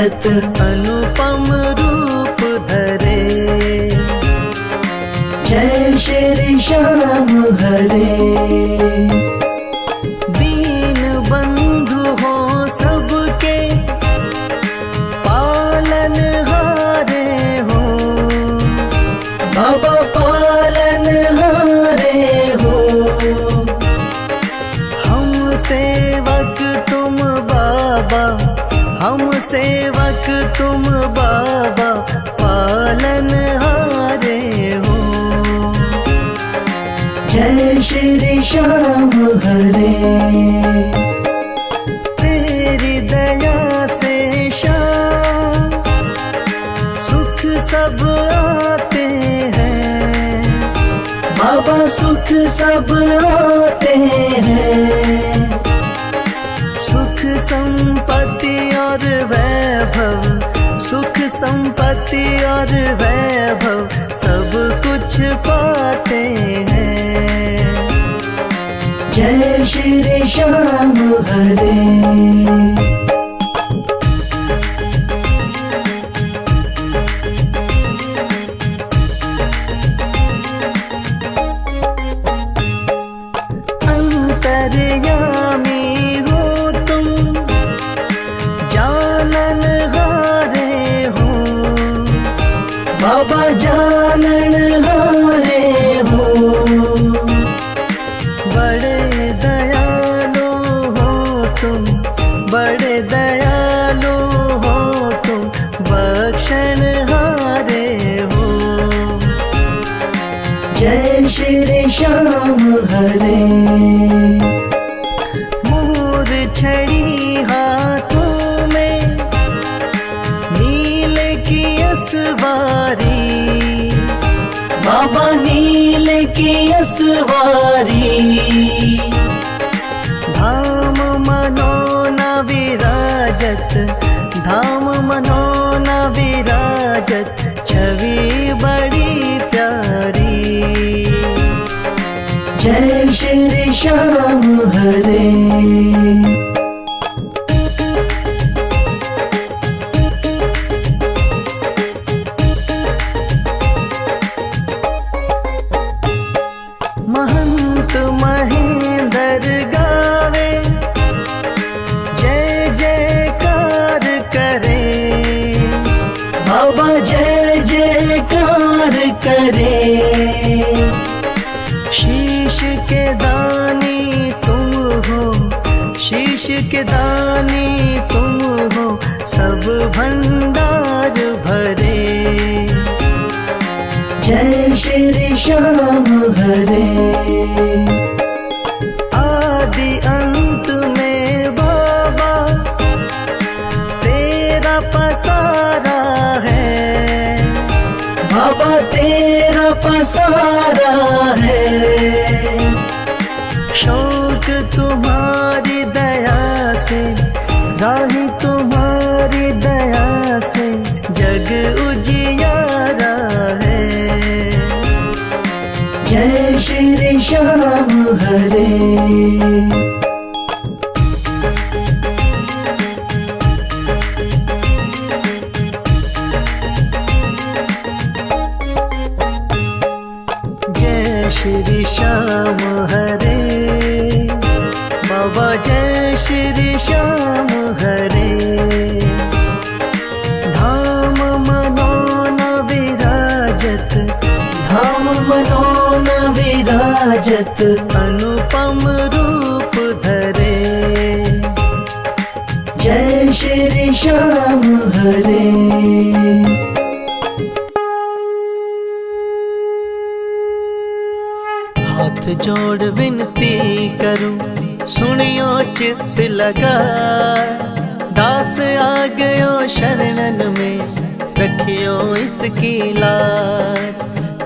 विराजत अनुपम रूप धरे। जय श्री श्याम हरे। दीन बंधु हो सबके पालन हारे हो। बाबा पालन हारे हो। हम सेवक तुम बाबा, हम सेवक तुम बाबा, पालन हारे हो। जय श्री श्याम हरे। तेरी दया से श्याम सुख सब आते हैं। बाबा सुख सब आते हैं। सुख संपत्ति और वैभव, सुख संपत्ति और वैभव सब कुछ पाते हैं। जय श्री श्याम हरे। अंतर्यामी हो तुम, जानन हारे हो। बाबा जानन हारे हो। बड़े दयालु हो तुम, बड़े दयालु हो तुम, बख्शण हारे हो। जय श्री श्याम हरे। मोर छड़ी हाथों में, नील की असवारी। बाबा नील की असवारी। धाम मनोना विराजत, धाम मनोना विराजत, छवि बड़ी प्यारी। जय श्री श्याम हरे। महंत महेंद्र गावे, जय जयकार करे। बाबा जय जयकार करे। शीश के दानी तुम हो, शीश के दानी तुम हो, सब भंडार भरे। जय श्री श्याम हरे। आदि अंत में बाबा तेरा पसारा है। बाबा तेरा पसारा है। शौक तुम्हारी दया से, राही तुम्हारी दया से, जग उजियारा है। जय श्री श्याम हरे। जय श्री श्याम हरे। बाबा जय श्री श्याम हरे। धाम मनोना विराजत, धाम मनोना विराजत अनुपम रूप धरे। जय श्री श्याम हरे। हाथ जोड़ विनती करूं, सुनियो चित्त लगा। दास आ गयो शरणन में, रखियो इसकी लाज।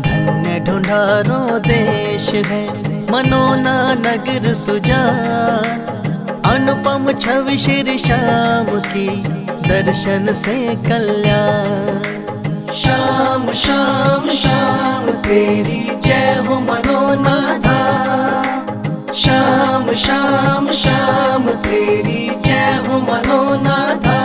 धन्य ढूंढारो देश है, मनोना नगर सुजान। अनुपम छवि श्री श्याम की, दर्शन से कल्याण। श्याम श्याम श्याम तेरी जय हो मनोनाथा। श्याम श्याम श्याम तेरी जय हो मनोनाथा।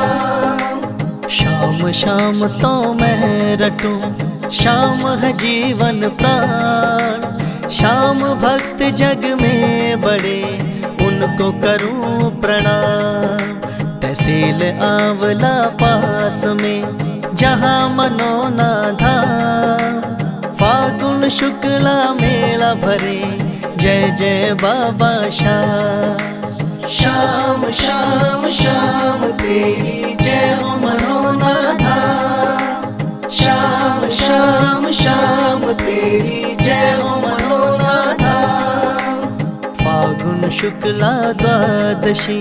शाम शाम तो मैं रटूं, शाम है जीवन प्राण। शाम भक्त जग में बड़े, उनको करूं प्रणाम। तहसील आंवला पास में, जहाँ मनोना धाम। फागुन शुक्ला मेला भरे, जय जय बाबा श्याम। श्याम श्याम श्याम तेरी जय हो मनोना धाम। श्याम श्याम श्याम तेरी जय हो मनोना धाम। फागुन शुक्ला द्वादशी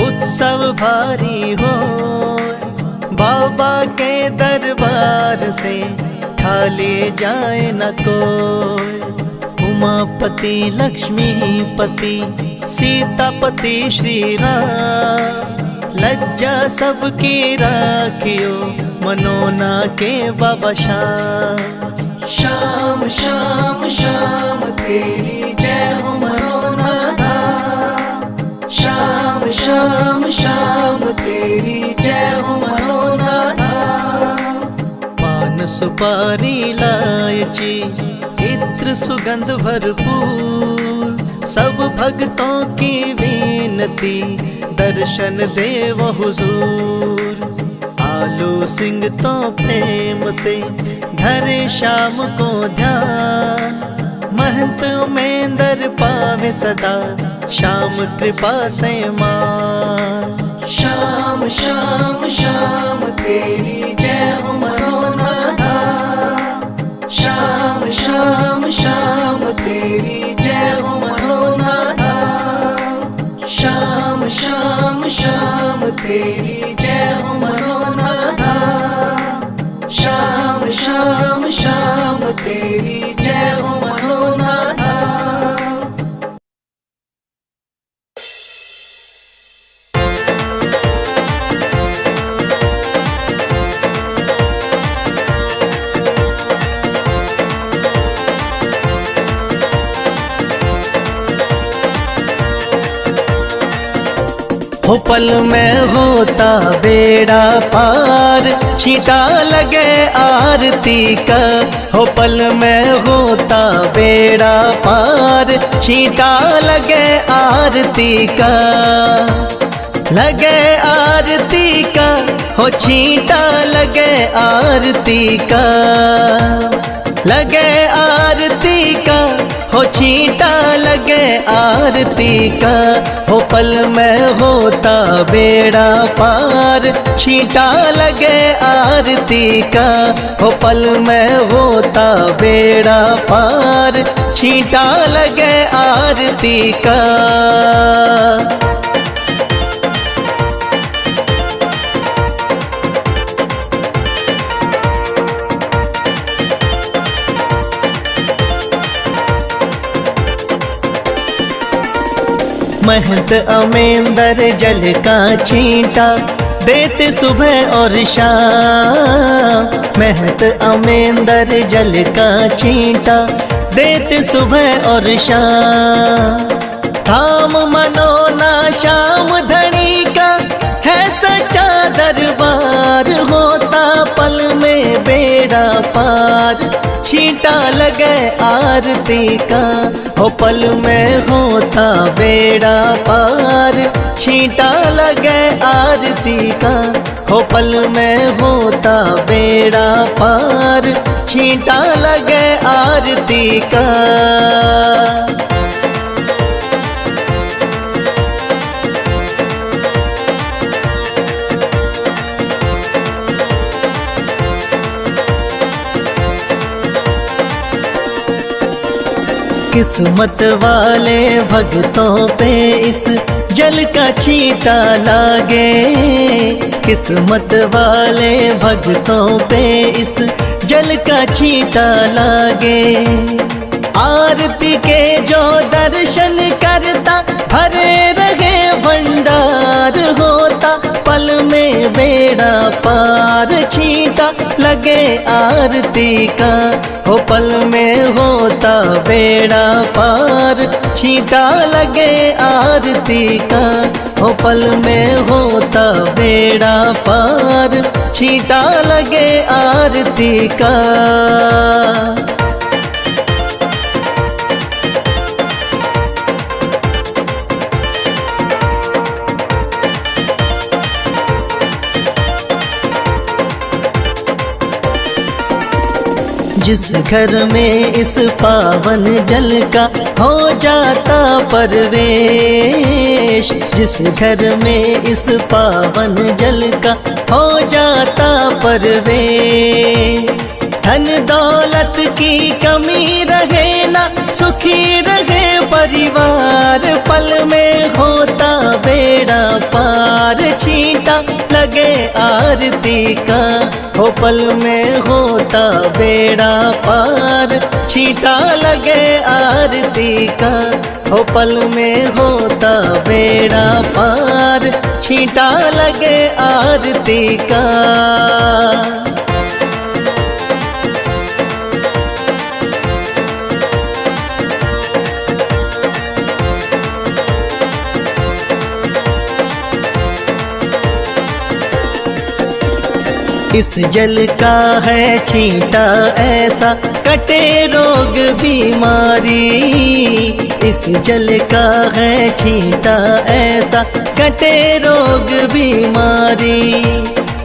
उत्सव भारी हो, बाबा के दरबार से खाली जाए न कोई। उमापति लक्ष्मीपति सीतापति श्री राम, लज्जा सबकी राखियो मनोना के बाबा श्याम। श्याम श्याम श्याम तेरी जय हो मनोना धाम। श्याम श्याम श्याम तेरी जय हो मनोना धाम। पान सुपारी लायची इत्र सुगंध भरपूर, सब भक्तों की विनती दर्शन देव हुजूर। आलू सिंह तो प्रेम से धरे शाम को ध्यान, महंत उमेंदर पावे सदा श्याम कृपा से मान। श्याम श्याम श्याम तेरी जय हो मनोना धाम। श्याम श्याम श्याम तेरी जय हो मनोना धाम। श्याम श्याम श्याम तेरी जय हो मनोना धाम। श्याम श्याम श्याम तेरी जय हो मनोना धाम। हो पल में होता बेड़ा पार, छींटा लगे आरती का। हो पल में होता बेड़ा पार, छींटा लगे आरती का। लगे आरती का, हो छींटा लगे आरती का। लगे आरती का, हो छींटा लगे आरती का। हो पल में होता बेड़ा पार, छींटा लगे आरती का। हो पल में होता बेड़ा पार, छींटा लगे आरती का। महंत अमेंदर जल का छींटा देते सुबह और शाम। महंत अमेंदर जल का छींटा देते सुबह और शाम। थाम मनोना श्याम धनी का है सच्चा दरबार, होता पल में बेड़ा पार, छींटा लगे आरती का। हो पल में होता बेड़ा पार, छींटा लगे आरती का। हो पल में होता बेड़ा पार, छींटा लगे आरती का। किस्मत वाले भक्तों पे इस जल का छींटा लागे। किस्मत वाले भक्तों पे इस जल का छींटा लागे। आरती के जो दर्शन करता भरे रहे भंडार, होता पल में बेड़ा पार, छींटा लगे आरती का, हो पल में होता बेड़ा पार। छींटा लगे आरती का, हो पल में होता बेड़ा पार। छींटा लगे आरती का। जिस घर में इस पावन जल का हो जाता परवेश, जिस घर में इस पावन जल का हो जाता परवेश। धन दौलत की कमी रहे ना, सुखी रहे परिवार। पल में होता बेड़ा पार। छींटा लगे आरती का, हो पल में होता बेड़ा पार। छींटा लगे आरती का, हो पल में होता बेड़ा पार। छींटा लगे आरती का। इस जल का है छींटा ऐसा, कटे रोग बीमारी। इस जल का है छींटा ऐसा, कटे रोग बीमारी।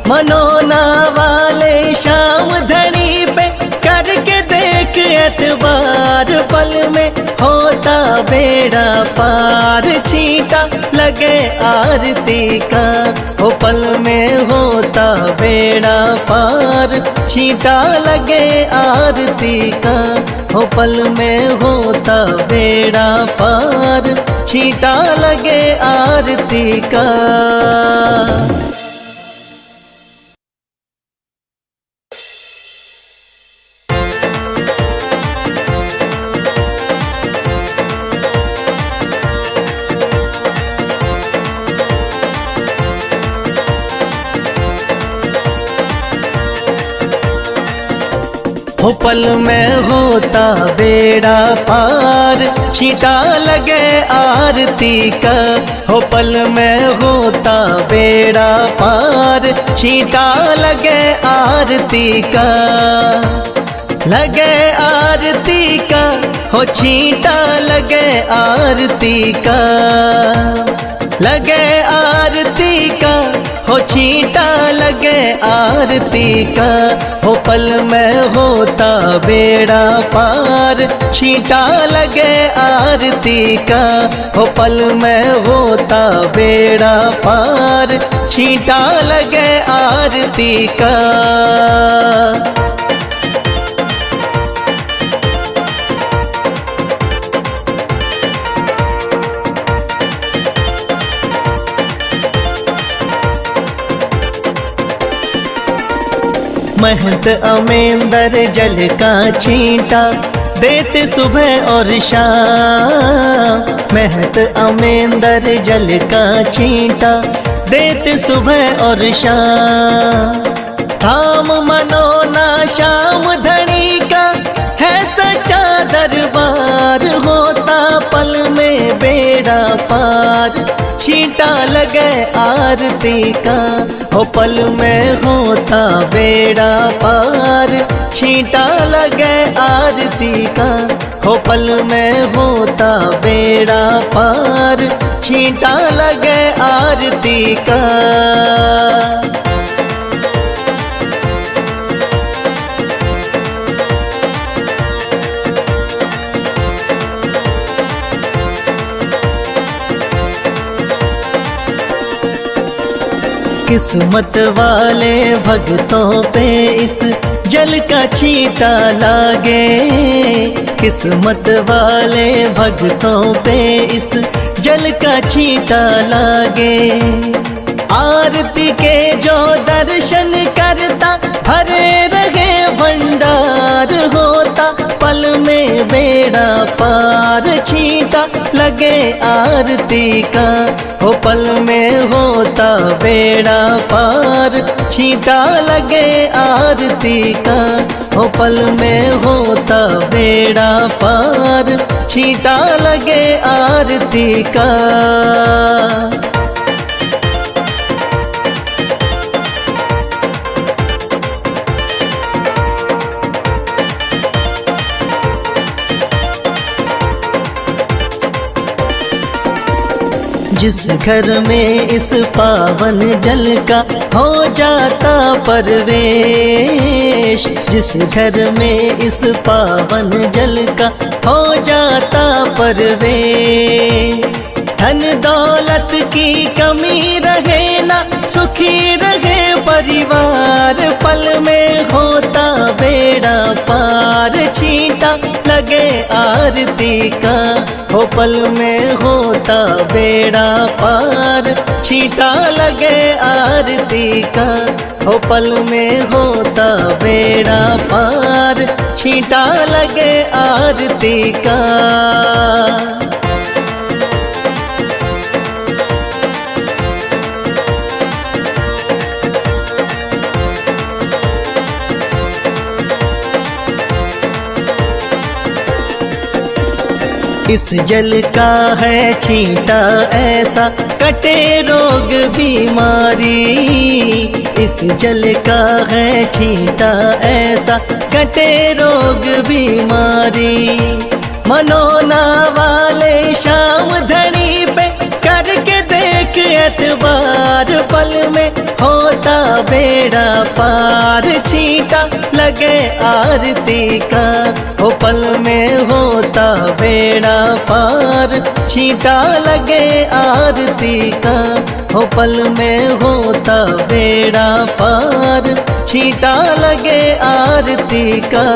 मनोना वाले शाम धनी पे करके देख एतबार। पल में होता बेड़ा पार। छींटा लगे आरती का, हो पल में होता बेड़ा पार। छींटा लगे आरती का, हो पल में होता बेड़ा पार। छींटा लगे आरती का। हो पल में होता बेड़ा पार। छींटा लगे आरती का, हो पल में होता बेड़ा पार। छींटा लगे आरती का। लगे आरती का, हो छींटा लगे आरती का। लगे आरती का, हो छींटा लगे आरती का। हो पल में होता बेड़ा पार। छींटा लगे आरती का, हो पल में होता बेड़ा पार। छींटा लगे आरती का। महंत अमेंदर जल का छींटा देते सुबह और शाम। महंत अमेंदर जल का छींटा देते सुबह और शाम। थाम मनोना शाम धनी का है सच्चा दरबार। होता पल में बेड़ा पार। छींटा लगे आरती का, हो पल में होता बेड़ा पार। छींटा लगे आरती का, हो पल में होता बेड़ा पार। छींटा लगे आरती का। किस्मत वाले भक्तों पे इस जल का छींटा लागे। किस्मत वाले भक्तों पे इस जल का छींटा लागे। आरती के जो दर्शन करता भरे रहे भंडार। होता पल में बेड़ा बेड़ा पार, छींटा लगे आरती का। हो पल में होता बेड़ा पार, छींटा लगे आरती का। हो पल में होता बेड़ा पार, छींटा लगे आरती का। जिस घर में इस पावन जल का हो जाता प्रवेश, जिस घर में इस पावन जल का हो जाता प्रवेश, धन दौलत की कमी रहे ना, सुखी रहे परिवार। पल में होता बेड़ा पार, छींटा लगे आरती का। हो पल में होता बेड़ा पार, छींटा लगे आरती का। हो पल में होता बेड़ा पार, छींटा लगे आरती का। इस जल का है छींटा ऐसा, कटे रोग बीमारी। इस जल का है छींटा ऐसा, कटे रोग बीमारी। मनोना वाले शाम धनी पे करके देख एतबार। पल में होता बेड़ा पार, छींटा लगे आरती का। हो पल में होता बेड़ा पार, छींटा लगे आरती का। हो पल में होता बेड़ा पार, छींटा लगे आरती का।